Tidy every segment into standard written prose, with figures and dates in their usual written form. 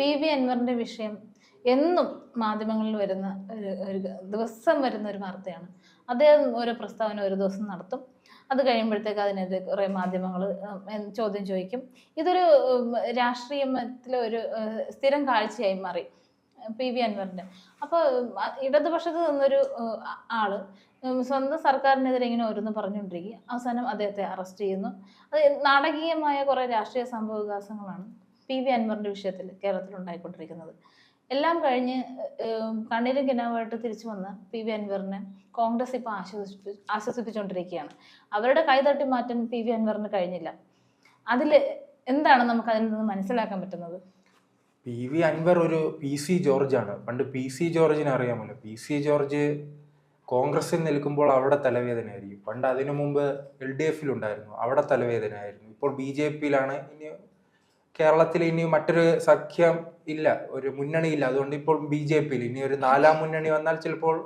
PV. അൻവറിന്റെ വിഷയം എന്നും മാധ്യമങ്ങളിൽ വരുന്ന ഒരു ദിവസം വരുന്ന ഒരു വാർത്തയാണ്. അദ്ദേഹം ഓരോ പ്രസ്താവന ഒരു ദിവസം നടത്തും. അത് കഴിയുമ്പോഴത്തേക്ക് അതിനെതിരെ കുറേ മാധ്യമങ്ങൾ ചോദ്യം ചോദിക്കും. ഇതൊരു രാഷ്ട്രീയത്തിലെ ഒരു സ്ഥിരം കാഴ്ചയായി മാറി പി.വി. അൻവറിന്റെ. അപ്പോൾ ഇടതുപക്ഷത്ത് നിന്നൊരു ആള് സ്വന്തം സർക്കാരിനെതിരെ ഇങ്ങനെ ഓരോന്ന് പറഞ്ഞുകൊണ്ടിരിക്കുക. അവസാനം അദ്ദേഹത്തെ അറസ്റ്റ് ചെയ്യുന്നു. അത് നാടകീയമായ കുറേ രാഷ്ട്രീയ സംഭവവികാസങ്ങളാണ് പി.വി. അൻവറിന്റെ വിഷയത്തിൽ കേരളത്തിൽ ഉണ്ടായിക്കൊണ്ടിരിക്കുന്നത്. എല്ലാം കഴിഞ്ഞ് കണ്ണീരും കിനാവായിട്ട് തിരിച്ചു വന്ന പി.വി. അൻവറിനെ കോൺഗ്രസ് ഇപ്പോൾ ആശ്വസിപ്പിച്ചുകൊണ്ടിരിക്കുകയാണ്. അവരുടെ കൈതട്ടി മാറ്റാൻ പി.വി. അൻവറിന് കഴിഞ്ഞില്ല. അതിൽ എന്താണ് നമുക്ക് അതിൽ നിന്ന് മനസ്സിലാക്കാൻ പറ്റുന്നത്? പി.വി. അൻവർ ഒരു പി.സി. ജോർജാണ്. പണ്ട് പി.സി. ജോർജിനെ അറിയാമല്ലോ. പി.സി. ജോർജ് കോൺഗ്രസിൽ നിൽക്കുമ്പോൾ അവിടെ തലവേദനയായിരിക്കും. പണ്ട് അതിനു മുമ്പ് LDF-ലുണ്ടായിരുന്നു, അവിടെ തലവേദനയായിരുന്നു. ഇപ്പോൾ BJP-യിലാണ്. ഇനി കേരളത്തിൽ ഇനി മറ്റൊരു സഖ്യം ഇല്ല, ഒരു മുന്നണിയില്ല. അതുകൊണ്ട് ഇപ്പോൾ BJP-യിൽ ഇനി ഒരു 4ാം മുന്നണി വന്നാൽ ചിലപ്പോൾ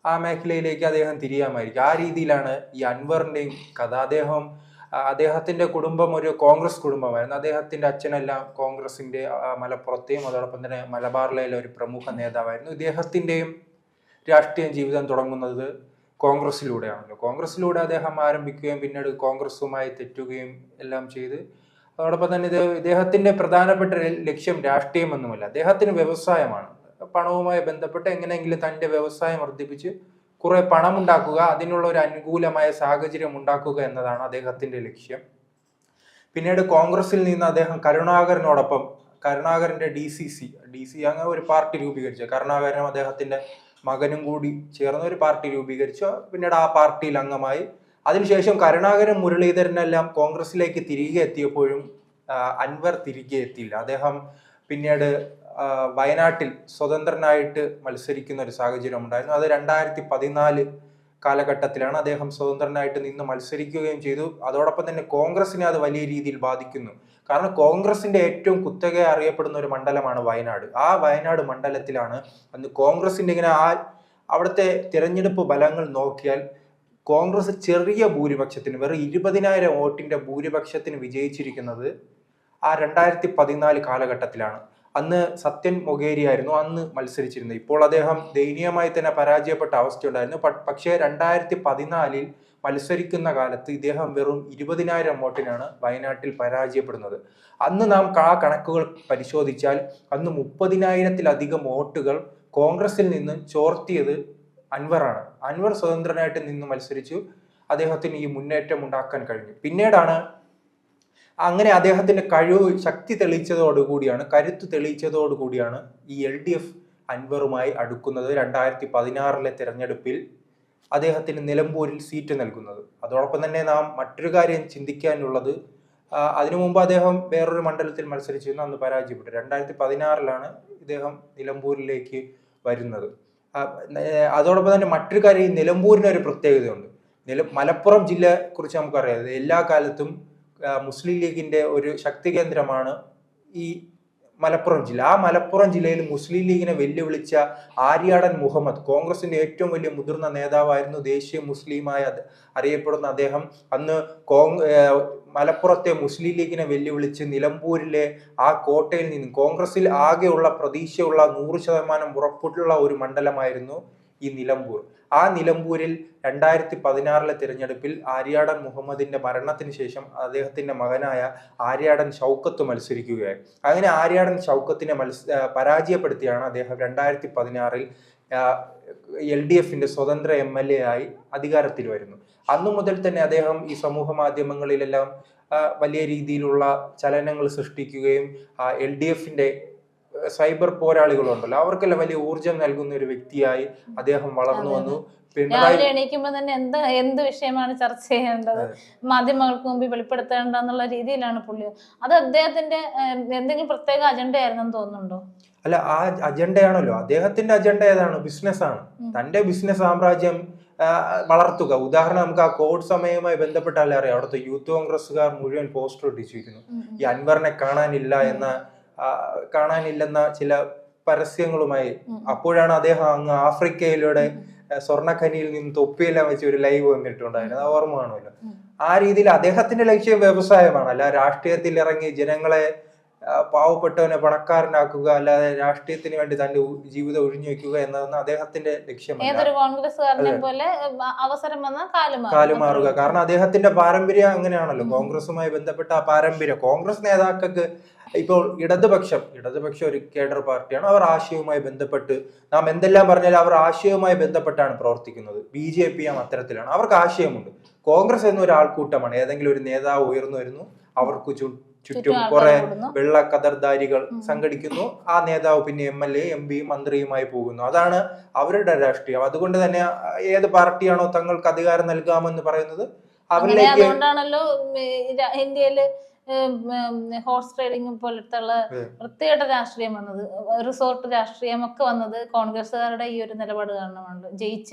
ആ മേഖലയിലേക്ക് അദ്ദേഹം തിരിയാമായിരിക്കും. ആ രീതിയിലാണ് ഈ അൻവറിന്റെയും കഥ. അദ്ദേഹത്തിന്റെ കുടുംബം ഒരു കോൺഗ്രസ് കുടുംബമായിരുന്നു. അദ്ദേഹത്തിന്റെ അച്ഛനെല്ലാം കോൺഗ്രസിന്റെ മലപ്പുറത്തെയും അതോടൊപ്പം തന്നെ മലബാറിലെ ഒരു പ്രമുഖ നേതാവായിരുന്നു. ഇദ്ദേഹത്തിന്റെയും രാഷ്ട്രീയ ജീവിതം തുടങ്ങുന്നത് കോൺഗ്രസിലൂടെയാണല്ലോ. കോൺഗ്രസിലൂടെ അദ്ദേഹം ആരംഭിക്കുകയും പിന്നീട് കോൺഗ്രസുമായി തെറ്റുകയും എല്ലാം ചെയ്ത്, അതോടൊപ്പം തന്നെ ഇദ്ദേഹത്തിന്റെ പ്രധാനപ്പെട്ട ലക്ഷ്യം രാഷ്ട്രീയമൊന്നുമല്ല, അദ്ദേഹത്തിന് വ്യവസായമാണ്. പണവുമായി ബന്ധപ്പെട്ട് എങ്ങനെയെങ്കിലും തന്റെ വ്യവസായം വർദ്ധിപ്പിച്ച് കുറെ പണം ഉണ്ടാക്കുക, അതിനുള്ള ഒരു അനുകൂലമായ സാഹചര്യം ഉണ്ടാക്കുക എന്നതാണ് അദ്ദേഹത്തിന്റെ ലക്ഷ്യം. പിന്നീട് കോൺഗ്രസിൽ നിന്ന് അദ്ദേഹം കരുണാകരന്റെ DCC അങ്ങനെ ഒരു പാർട്ടി രൂപീകരിച്ചു. കരുണാകരനും അദ്ദേഹത്തിന്റെ മകനും കൂടി ചേർന്ന് ഒരു പാർട്ടി രൂപീകരിച്ചു. പിന്നീട് ആ പാർട്ടിയിൽ അംഗമായി. അതിനുശേഷം കരുണാകരൻ, മുരളീധരനെല്ലാം കോൺഗ്രസിലേക്ക് തിരികെ എത്തിയപ്പോഴും അൻവർ തിരികെ എത്തിയില്ല. അദ്ദേഹം പിന്നീട് വയനാട്ടിൽ സ്വതന്ത്രനായിട്ട് മത്സരിക്കുന്ന ഒരു സാഹചര്യം ഉണ്ടായിരുന്നു. അത് 2014 കാലഘട്ടത്തിലാണ്. അദ്ദേഹം സ്വതന്ത്രനായിട്ട് നിന്ന് മത്സരിക്കുകയും ചെയ്തു. അതോടൊപ്പം തന്നെ കോൺഗ്രസിനെ അത് വലിയ രീതിയിൽ ബാധിക്കുന്നു. കാരണം കോൺഗ്രസിന്റെ ഏറ്റവും കുത്തക അറിയപ്പെടുന്ന ഒരു മണ്ഡലമാണ് വയനാട്. ആ വയനാട് മണ്ഡലത്തിലാണ് അന്ന് കോൺഗ്രസിന്റെ ഇങ്ങനെ അവിടുത്തെ തിരഞ്ഞെടുപ്പ് ഫലങ്ങൾ നോക്കിയാൽ കോൺഗ്രസ് ചെറിയ ഭൂരിപക്ഷത്തിന്, വെറും 20,000 വോട്ടിന്റെ ഭൂരിപക്ഷത്തിന് വിജയിച്ചിരിക്കുന്നത് ആ 2014 കാലഘട്ടത്തിലാണ്. അന്ന് സത്യൻ മൊകേരി ആയിരുന്നു അന്ന് മത്സരിച്ചിരുന്നത്. ഇപ്പോൾ അദ്ദേഹം ദയനീയമായി തന്നെ പരാജയപ്പെട്ട അവസ്ഥയുണ്ടായിരുന്നു. പക്ഷേ 2014 മത്സരിക്കുന്ന കാലത്ത് ഇദ്ദേഹം വെറും 20,000 വോട്ടിനാണ് വയനാട്ടിൽ പരാജയപ്പെടുന്നത്. അന്ന് നാം ആ കണക്കുകൾ പരിശോധിച്ചാൽ അന്ന് 30,000-ലധികം വോട്ടുകൾ കോൺഗ്രസിൽ നിന്ന് ചോർത്തിയത് അൻവറാണ്. അൻവർ സ്വതന്ത്രനായിട്ട് നിന്ന് മത്സരിച്ചു. അദ്ദേഹത്തിന് ഈ മുന്നേറ്റം ഉണ്ടാക്കാൻ കഴിഞ്ഞു. പിന്നീടാണ് അങ്ങനെ അദ്ദേഹത്തിന്റെ ശക്തി തെളിയിച്ചതോടുകൂടിയാണ്, കരുത്ത് തെളിയിച്ചതോടുകൂടിയാണ് ഈ LDF അൻവറുമായി അടുക്കുന്നത്. 2016 തെരഞ്ഞെടുപ്പിൽ അദ്ദേഹത്തിന് നിലമ്പൂരിൽ സീറ്റ് നൽകുന്നത്. അതോടൊപ്പം തന്നെ നാം മറ്റൊരു കാര്യം ചിന്തിക്കാനുള്ളത്, അതിനു മുമ്പ് അദ്ദേഹം വേറൊരു മണ്ഡലത്തിൽ മത്സരിച്ചിരുന്നു, അന്ന് പരാജയപ്പെട്ടു. 2016 ഇദ്ദേഹം നിലമ്പൂരിലേക്ക് വരുന്നത്. അതോടൊപ്പം തന്നെ മറ്റൊരു കാര്യം, നിലമ്പൂരിനൊരു പ്രത്യേകതയുണ്ട്. മലപ്പുറം ജില്ലയെ കുറിച്ച് നമുക്കറിയാം. എല്ലാ കാലത്തും മുസ്ലിം ലീഗിന്റെ ഒരു ശക്തി കേന്ദ്രമാണ് ഈ മലപ്പുറം ജില്ല. ആ മലപ്പുറം ജില്ലയിൽ മുസ്ലിം ലീഗിനെ വെല്ലുവിളിച്ച ആര്യാടൻ മുഹമ്മദ്, കോൺഗ്രസിന്റെ ഏറ്റവും വലിയ മുതിർന്ന നേതാവായിരുന്നു, ദേശീയ മുസ്ലിമായി അറിയപ്പെടുന്ന അദ്ദേഹം അന്ന് മലപ്പുറത്തെ മുസ്ലിം ലീഗിനെ വെല്ലുവിളിച്ച് നിലമ്പൂരിലെ ആ കോട്ടയിൽ നിന്ന് കോൺഗ്രസിൽ ആകെയുള്ള പ്രതീക്ഷയുള്ള 100% ഉറപ്പുള്ള ഒരു മണ്ഡലമായിരുന്നു ഈ നിലമ്പൂർ. ആ നിലമ്പൂരിൽ 2016 തിരഞ്ഞെടുപ്പിൽ ആര്യാടൻ മുഹമ്മദിന്റെ മരണത്തിന് ശേഷം അദ്ദേഹത്തിന്റെ മകനായ ആര്യാടൻ ഷൗക്കത്ത് മത്സരിക്കുകയായി. അങ്ങനെ ആര്യാടൻ ഷൗക്കത്തിനെ പരാജയപ്പെടുത്തിയാണ് അദ്ദേഹം 2016 LDFന്റെ സ്വതന്ത്ര MLA ആയി അധികാരത്തിൽ വരുന്നു. അന്നു മുതൽ തന്നെ അദ്ദേഹം ഈ സമൂഹ മാധ്യമങ്ങളിലെല്ലാം വലിയ രീതിയിലുള്ള ചലനങ്ങൾ സൃഷ്ടിക്കുകയും LDFന്റെ സൈബർ പോരാളികളുണ്ടല്ലോ, അവർക്കെല്ലാം വലിയ ഊർജം നൽകുന്ന ഒരു വ്യക്തിയായി അദ്ദേഹം വളർന്നു വന്നു. രാവിലെ എണീക്കുമ്പോൾ തന്നെ എന്ത് വിഷയമാണ് ചർച്ച ചെയ്യേണ്ടത്, മാധ്യമങ്ങൾക്ക് മുമ്പിൽ വെളിപ്പെടുത്തേണ്ടെന്നുള്ള രീതിയിലാണ് പുള്ളി. അത് അദ്ദേഹത്തിന്റെ എന്തെങ്കിലും പ്രത്യേക അജണ്ട ആയിരുന്നെന്ന് തോന്നുന്നുണ്ടോ? അല്ല, ആ അജണ്ടയാണല്ലോ. അദ്ദേഹത്തിന്റെ അജണ്ട ഏതാണ്? ബിസിനസ്സാണ്. തന്റെ ബിസിനസ് സാമ്രാജ്യം വളർത്തുക. ഉദാഹരണം, നമുക്ക് ആ കോവിഡ് സമയവുമായി ബന്ധപ്പെട്ടാലേ അറിയാം. അവിടുത്തെ യൂത്ത് കോൺഗ്രസ്സുകാർ മുഴുവൻ പോസ്റ്റർ ഒട്ടിച്ചിരിക്കുന്നു. ഈ അൻവറിനെ കാണാനില്ലെന്ന ചില പരസ്യങ്ങളുമായി. അപ്പോഴാണ് അദ്ദേഹം അങ്ങ് ആഫ്രിക്കയിലൂടെ സ്വർണ്ണഖനിയിൽ നിന്ന് തൊപ്പിയെല്ലാം വെച്ച് ഒരു ലൈവ് വന്നിട്ടുണ്ടായിരുന്നു, അത് ഓർമ്മ കാണുമല്ലോ. ആ രീതിയിൽ അദ്ദേഹത്തിന്റെ ലക്ഷ്യം വ്യവസായമാണ്, അല്ല രാഷ്ട്രീയത്തിൽ ഇറങ്ങി ജനങ്ങളെ പാവപ്പെട്ടവനെ പണക്കാരനാക്കുക, അല്ലാതെ രാഷ്ട്രീയത്തിന് വേണ്ടി തന്റെ ജീവിതം ഒഴിഞ്ഞു വെക്കുക എന്നതൊന്നും അദ്ദേഹത്തിന്റെ ലക്ഷ്യമല്ല. ഏതൊരു കോൺഗ്രസ്സുകാരനെ പോലെ അവസരം വന്നാൽ കാലുമാറുക. കാരണം അദ്ദേഹത്തിന്റെ പാരമ്പര്യം അങ്ങനെയാണല്ലോ, കോൺഗ്രസുമായി ബന്ധപ്പെട്ട ആ പാരമ്പര്യം. കോൺഗ്രസ് നേതാക്കൾക്ക് ഇപ്പോൾ ഇടതുപക്ഷം ഒരു കേഡർ പാർട്ടിയാണ്. അവർ ആശയവുമായി ബന്ധപ്പെട്ട് നാം എന്തെല്ലാം പറഞ്ഞാലും അവർ ആശയവുമായി ബന്ധപ്പെട്ടാണ് പ്രവർത്തിക്കുന്നത്. BJP അത്തരത്തിലാണ്, അവർക്ക് ആശയമുണ്ട്. കോൺഗ്രസ് എന്ന ഒരു ആൾക്കൂട്ടമാണ്. ഏതെങ്കിലും ഒരു നേതാവ് ഉയർന്നു വരുന്നു, അവർക്ക് ചുറ്റും കുറെ വെള്ള കതർധാരികൾ സംഘടിക്കുന്നു, ആ നേതാവ് പിന്നെ MLA MP മന്ത്രിയുമായി പോകുന്നു. അതാണ് അവരുടെ രാഷ്ട്രീയം. അതുകൊണ്ട് തന്നെ ഏത് പാർട്ടിയാണോ തങ്ങൾക്ക് അധികാരം നൽകാമെന്ന് പറയുന്നത് അവരിലേക്ക്. അതുകൊണ്ടാണല്ലോ ഇന്ത്യയില് ഹോഴ്സ് ട്രേഡിംഗ് പോലത്തുള്ള വൃത്തികെട്ട രാഷ്ട്രീയം വന്നത്, റിസോർട്ട് രാഷ്ട്രീയം ഒക്കെ വന്നത് കോൺഗ്രസ്സുകാരുടെ ഈ ഒരു നിലപാട് കാരണമാണ്.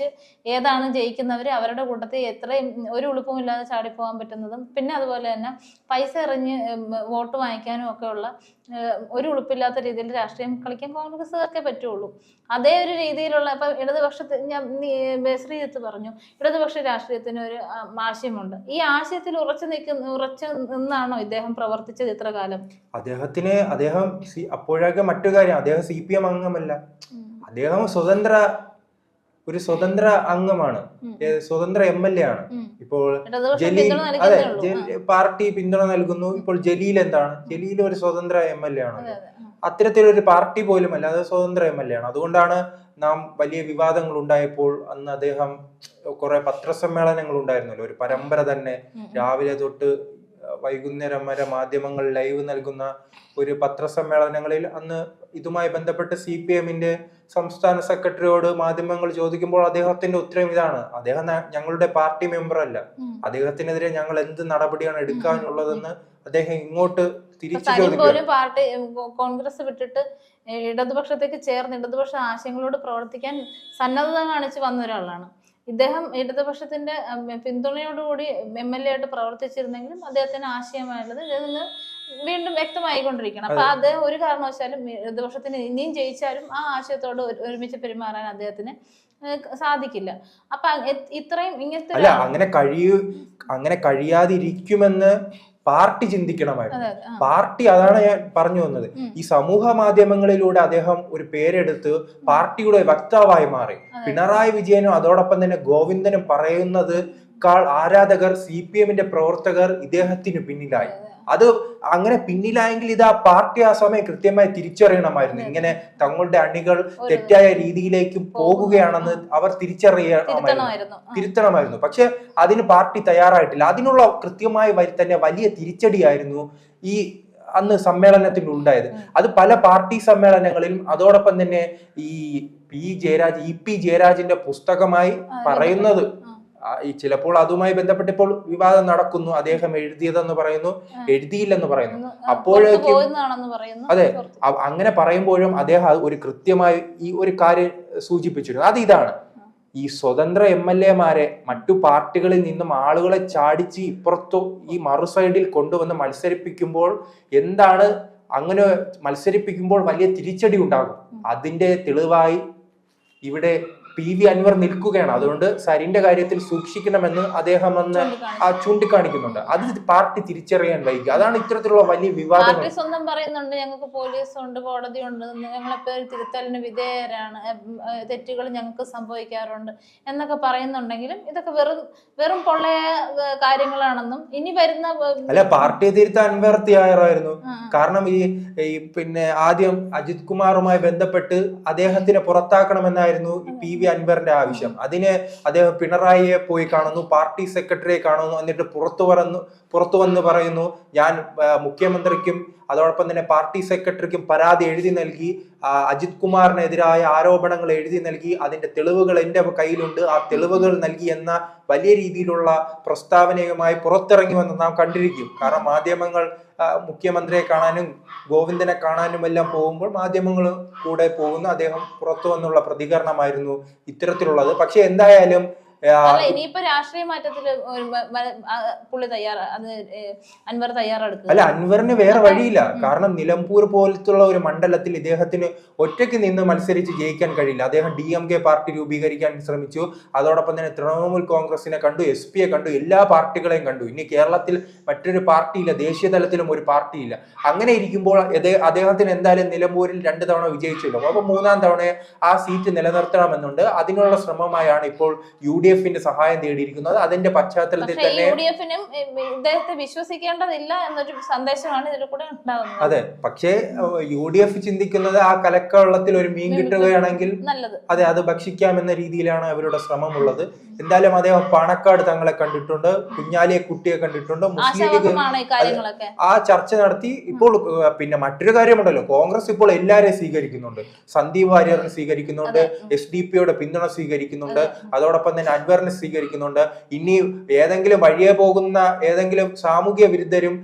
ഏതാണ് ജയിക്കുന്നവര് അവരുടെ കൂട്ടത്തിൽ എത്രയും ഒരു ഉളുപ്പുമില്ലാതെ ചാടിപ്പോകാൻ പറ്റുന്നതും, പിന്നെ അതുപോലെ തന്നെ പൈസ എറിഞ്ഞ് വോട്ട് വാങ്ങിക്കാനും ഒക്കെ ഉള്ള ഒരു ഉളുപ്പില്ലാത്ത രീതിയിൽ രാഷ്ട്രീയം കളിക്കാൻ കോൺഗ്രസ്സുകാർക്കേ പറ്റുള്ളൂ. അതേ ഒരു രീതിയിലുള്ള ഇപ്പൊ ഇടതുപക്ഷത്തിൽ ശ്രീജിത്ത് പറഞ്ഞു, ഇടതുപക്ഷ രാഷ്ട്രീയത്തിന് ഒരു ആശയമുണ്ട്. ഈ ആശയത്തിൽ ഉറച്ചു നിന്നാണോ ഇദ്ദേഹം പ്രവർത്തിച്ചത് ഇത്ര കാലം? അദ്ദേഹം അപ്പോഴൊക്കെ മറ്റു കാര്യം, അദ്ദേഹം CPM അംഗമല്ല, അദ്ദേഹം ഒരു സ്വതന്ത്ര അംഗമാണ്, സ്വതന്ത്ര MLA ആണ്. ഇപ്പോൾ പാർട്ടി പിന്തുണ നൽകുന്നു. ഇപ്പോൾ ജലീൽ ഒരു സ്വതന്ത്ര MLA ആണ്. അത്തരത്തിലൊരു പാർട്ടി പോലും അല്ല, അത് സ്വതന്ത്ര MLA ആണ്. അതുകൊണ്ടാണ് നാം വലിയ വിവാദങ്ങൾ ഉണ്ടായപ്പോൾ അന്ന് അദ്ദേഹം കുറെ പത്രസമ്മേളനങ്ങൾ ഉണ്ടായിരുന്നല്ലോ, ഒരു പരമ്പര തന്നെ രാവിലെ തൊട്ട് വൈകുന്നേരം വരെ മാധ്യമങ്ങൾ ലൈവ് നൽകുന്ന ഒരു പത്രസമ്മേളനങ്ങളിൽ അന്ന് ഇതുമായി ബന്ധപ്പെട്ട് CPM-ന്റെ സംസ്ഥാന സെക്രട്ടറിയോട് മാധ്യമങ്ങൾ ചോദിക്കുമ്പോൾ അദ്ദേഹത്തിന്റെ ഉത്തരം ഇതാണ്: അദ്ദേഹം ഞങ്ങളുടെ പാർട്ടി മെമ്പർ അല്ല, അദ്ദേഹത്തിനെതിരെ ഞങ്ങൾ എന്ത് നടപടിയാണ് എടുക്കാനുള്ളതെന്ന് അദ്ദേഹം ഇങ്ങോട്ട് തിരിച്ചു ചോദിക്കും. പാർട്ടി കോൺഗ്രസ് വിട്ടിട്ട് ഇടതുപക്ഷത്തേക്ക് ചേർന്ന് ഇടതുപക്ഷ ആശയങ്ങളോട് പ്രവർത്തിക്കാൻ സന്നദ്ധത കാണിച്ച് വന്ന ഒരാളാണ് ഇദ്ദേഹം. ഇടതുപക്ഷത്തിന്റെ പിന്തുണയോടുകൂടി MLA ആയിട്ട് പ്രവർത്തിച്ചിരുന്നെങ്കിലും അദ്ദേഹത്തിന് ആശയമായുള്ളത് ഇതിൽ നിന്ന് വീണ്ടും വ്യക്തമായിക്കൊണ്ടിരിക്കണം. അപ്പൊ അദ്ദേഹം ഒരു കാരണവശാലും ഇടതുപക്ഷത്തിന് ഇനിയും ജയിച്ചാലും ആ ആശയത്തോട് ഒരുമിച്ച് പെരുമാറാൻ അദ്ദേഹത്തിന് സാധിക്കില്ല. അപ്പൊ ഇത്രയും ഇങ്ങനത്തെ അങ്ങനെ കഴിയാതിരിക്കുമെന്ന് പാർട്ടി ചിന്തിക്കണമായിരുന്നു. പാർട്ടി, അതാണ് ഞാൻ പറഞ്ഞു വന്നത്, ഈ സമൂഹ മാധ്യമങ്ങളിലൂടെ അദ്ദേഹം ഒരു പേരെടുത്ത് പാർട്ടിയുടെ വക്താവായി മാറി. പിണറായി വിജയനും അതോടൊപ്പം തന്നെ ഗോവിന്ദനും പറയുന്നത് ആരാധകർ, CPM-ന്റെ പ്രവർത്തകർ ഇദ്ദേഹത്തിന് പിന്നിലായി. അത് അങ്ങനെ പിന്നിലായെങ്കിൽ ഇത് ആ പാർട്ടി ആ സമയം കൃത്യമായി തിരിച്ചറിയണമായിരുന്നു. ഇങ്ങനെ തങ്ങളുടെ അണികൾ തെറ്റായ രീതിയിലേക്ക് പോകുകയാണെന്ന് അവർ തിരുത്തണമായിരുന്നു. പക്ഷെ അതിന് പാർട്ടി തയ്യാറായിട്ടില്ല. അതിനുള്ള കൃത്യമായി തന്നെ വലിയ തിരിച്ചടിയായിരുന്നു ഈ അന്ന് സമ്മേളനത്തിൽ ഉണ്ടായത്. അത് പല പാർട്ടി സമ്മേളനങ്ങളിലും അതോടൊപ്പം തന്നെ ഈ EP ജയരാജിന്റെ പുസ്തകമായി പറയുന്നത് ചിലപ്പോൾ അതുമായി ബന്ധപ്പെട്ട് ഇപ്പോൾ വിവാദം നടക്കുന്നു. അദ്ദേഹം എഴുതിയതെന്ന് പറയുന്നു, എഴുതിയില്ലെന്ന് പറയുന്നു. അപ്പോഴേക്കും അതെ, അങ്ങനെ പറയുമ്പോഴും അദ്ദേഹം ഒരു കൃത്യമായി ഈ ഒരു കാര്യം സൂചിപ്പിച്ചിരുന്നു. അത് ഇതാണ്: ഈ സ്വതന്ത്ര MLA-മാരെ മറ്റു പാർട്ടികളിൽ നിന്നും ആളുകളെ ചാടിച്ച് ഇപ്പുറത്തോ ഈ മറു സൈഡിൽ കൊണ്ടുവന്ന് മത്സരിപ്പിക്കുമ്പോൾ എന്താണ്, അങ്ങനെ മത്സരിപ്പിക്കുമ്പോൾ വലിയ തിരിച്ചടി ഉണ്ടാകും. അതിന്റെ തെളിവായി ഇവിടെ PV അൻവർ നിൽക്കുകയാണ്. അതുകൊണ്ട് സരിന്റെ കാര്യത്തിൽ സൂക്ഷിക്കണമെന്ന് അദ്ദേഹം അന്ന് ചൂണ്ടിക്കാണിക്കുന്നുണ്ട്. അത് പാർട്ടി തിരിച്ചറിയാൻ വൈകി. അതാണ് ഇത്തരത്തിലുള്ള വലിയ വിവാദങ്ങൾ. സ്വന്തം പറയുന്നുണ്ട്, ഞങ്ങൾക്ക് പോലീസുണ്ട്, കോടതിയുണ്ട്, ഞങ്ങളെപ്പോഴും തിരുത്തലിന് വിധേയരാണ്, തെറ്റുകൾ ഞങ്ങൾക്ക് സംഭവിക്കാറുണ്ട് എന്നൊക്കെ പറയുന്നുണ്ടെങ്കിലും ഇതൊക്കെ വെറും പൊള്ളയ കാര്യങ്ങളാണെന്നും ഇനി വരുന്ന പാർട്ടിയെ തിരുത്താൻ അൻവർ തയ്യാറായിരുന്നു. കാരണം ഈ പിന്നെ ആദ്യം അജിത് കുമാറുമായി ബന്ധപ്പെട്ട് അദ്ദേഹത്തിനെ പുറത്താക്കണമെന്നായിരുന്നു PV അൻവറിന്റെ ആവശ്യം. അതിന് അദ്ദേഹം പിണറായിയെ പോയി കാണുന്നു, പാർട്ടി സെക്രട്ടറിയെ കാണുന്നു, എന്നിട്ട് പുറത്തു വന്ന് പറയുന്നു, ഞാൻ മുഖ്യമന്ത്രിക്കും അതോടൊപ്പം തന്നെ പാർട്ടി സെക്രട്ടറിക്കും പരാതി എഴുതി നൽകി, അജിത് കുമാറിനെതിരായ ആരോപണങ്ങൾ എഴുതി നൽകി, അതിന്റെ തെളിവുകൾ എന്റെ കയ്യിലുണ്ട്, ആ തെളിവുകൾ നൽകി എന്ന വലിയ രീതിയിലുള്ള പ്രസ്താവനയുമായി പുറത്തിറങ്ങി വന്ന് നാം കണ്ടിരിക്കും. കാരണം മാധ്യമങ്ങൾ മുഖ്യമന്ത്രിയെ കാണാനും ഗോവിന്ദനെ കാണാനും എല്ലാം പോകുമ്പോൾ മാധ്യമങ്ങൾ കൂടെ പോകുന്ന അദ്ദേഹം പുറത്തു വന്നുള്ള പ്രതികരണമായിരുന്നു ഇത്തരത്തിലുള്ളത്. പക്ഷെ എന്തായാലും അല്ല ഇനിയിപ്പോ രാഷ്ട്രീയ മാറ്റത്തില് പുള്ളി അൻവർ തയ്യാറെടുക്കുക. അല്ല, അൻവറിന് വേറെ വഴിയില്ല. കാരണം നിലമ്പൂർ പോലത്തുള്ള ഒരു മണ്ഡലത്തിൽ ഇദ്ദേഹത്തിന് ഒറ്റയ്ക്ക് നിന്ന് മത്സരിച്ച് ജയിക്കാൻ കഴിയില്ല. അദ്ദേഹം DMK പാർട്ടി രൂപീകരിക്കാൻ ശ്രമിച്ചു. അതോടൊപ്പം തന്നെ തൃണമൂൽ കോൺഗ്രസിനെ കണ്ടു, SP കണ്ടു, എല്ലാ പാർട്ടികളെയും കണ്ടു. ഇനി കേരളത്തിൽ മറ്റൊരു പാർട്ടിയില്ല, ദേശീയ തലത്തിലും ഒരു പാർട്ടിയില്ല. അങ്ങനെ ഇരിക്കുമ്പോൾ അദ്ദേഹത്തിന് എന്തായാലും നിലമ്പൂരിൽ 2 തവണ വിജയിച്ചല്ലോ. അപ്പൊ 3-ാം തവണ ആ സീറ്റ് നിലനിർത്തണമെന്നുണ്ട്. അതിനുള്ള ശ്രമമായാണ് ഇപ്പോൾ UDFന്റെ സഹായം തേടിയിരിക്കുന്നത്. അതിന്റെ പശ്ചാത്തലത്തിൽ തന്നെ UDFനും ഇദ്ദേഹത്തെ വിശ്വസിക്കേണ്ടതില്ല എന്നൊരു സന്ദേശമാണ് ഇതിൽ കൂടെ ഉണ്ടാവുന്നത്. അതെ, പക്ഷേ UDF ചിന്തിക്കുന്നത് ആ കലക്കവെള്ളത്തിൽ ഒരു മീൻ കിട്ടുകയാണെങ്കിൽ അതെ അത് ഭക്ഷിക്കാമെന്ന രീതിയിലാണ് അവരുടെ ശ്രമമുള്ളത്. എന്തായാലും അദ്ദേഹം പാണക്കാട് തങ്ങളെ കണ്ടിട്ടുണ്ട്, കുഞ്ഞാലിയെ കുട്ടിയെ കണ്ടിട്ടുണ്ട്, മുസ്ലിം ലീഗ് ആ ചർച്ച നടത്തി. ഇപ്പോൾ പിന്നെ മറ്റൊരു കാര്യമുണ്ടല്ലോ, കോൺഗ്രസ് ഇപ്പോൾ എല്ലാരെയും സ്വീകരിക്കുന്നുണ്ട്. സന്ദീപ് വാര്യറിനെ സ്വീകരിക്കുന്നുണ്ട്, SDP-യുടെ പിന്തുണ സ്വീകരിക്കുന്നുണ്ട്, അതോടൊപ്പം തന്നെ അൻവറിനെ സ്വീകരിക്കുന്നുണ്ട്. ഇനി ഏതെങ്കിലും വഴിയെ പോകുന്ന ഏതെങ്കിലും സാമൂഹ്യ വിരുദ്ധരും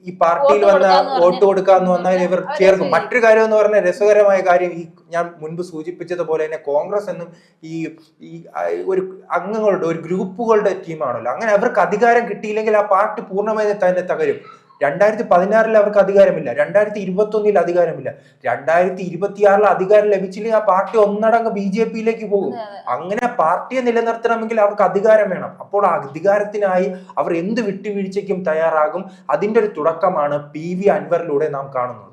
ഈ പാർട്ടിയിൽ വന്ന വോട്ട് കൊടുക്കാന്ന് വന്നാൽ ഇവർ ചേർക്കും. മറ്റൊരു കാര്യം എന്ന് പറഞ്ഞാൽ രസകരമായ കാര്യം, ഈ ഞാൻ മുൻപ് സൂചിപ്പിച്ചതുപോലെ തന്നെ കോൺഗ്രസ് എന്നും ഈ ഒരു അംഗങ്ങളുടെ ഒരു ഗ്രൂപ്പുകളുടെ ടീമാണല്ലോ. അങ്ങനെ അവർക്ക് അധികാരം കിട്ടിയില്ലെങ്കിൽ ആ പാർട്ടി പൂർണ്ണമായി തന്നെ തകരും. 2016 അവർക്ക് അധികാരമില്ല, 2021 അധികാരമില്ല, 2026 അധികാരം ലഭിച്ചില്ലെങ്കിൽ ആ പാർട്ടി ഒന്നടങ്കം BJP-യിലേക്ക് പോകും. അങ്ങനെ പാർട്ടിയെ നിലനിർത്തണമെങ്കിൽ അവർക്ക് അധികാരം വേണം. അപ്പോൾ ആ അധികാരത്തിനായി അവർ എന്ത് വിട്ടുവീഴ്ചയ്ക്കും തയ്യാറാകും. അതിന്റെ ഒരു തുടക്കമാണ് PV അൻവറിലൂടെ നാം കാണുന്നത്.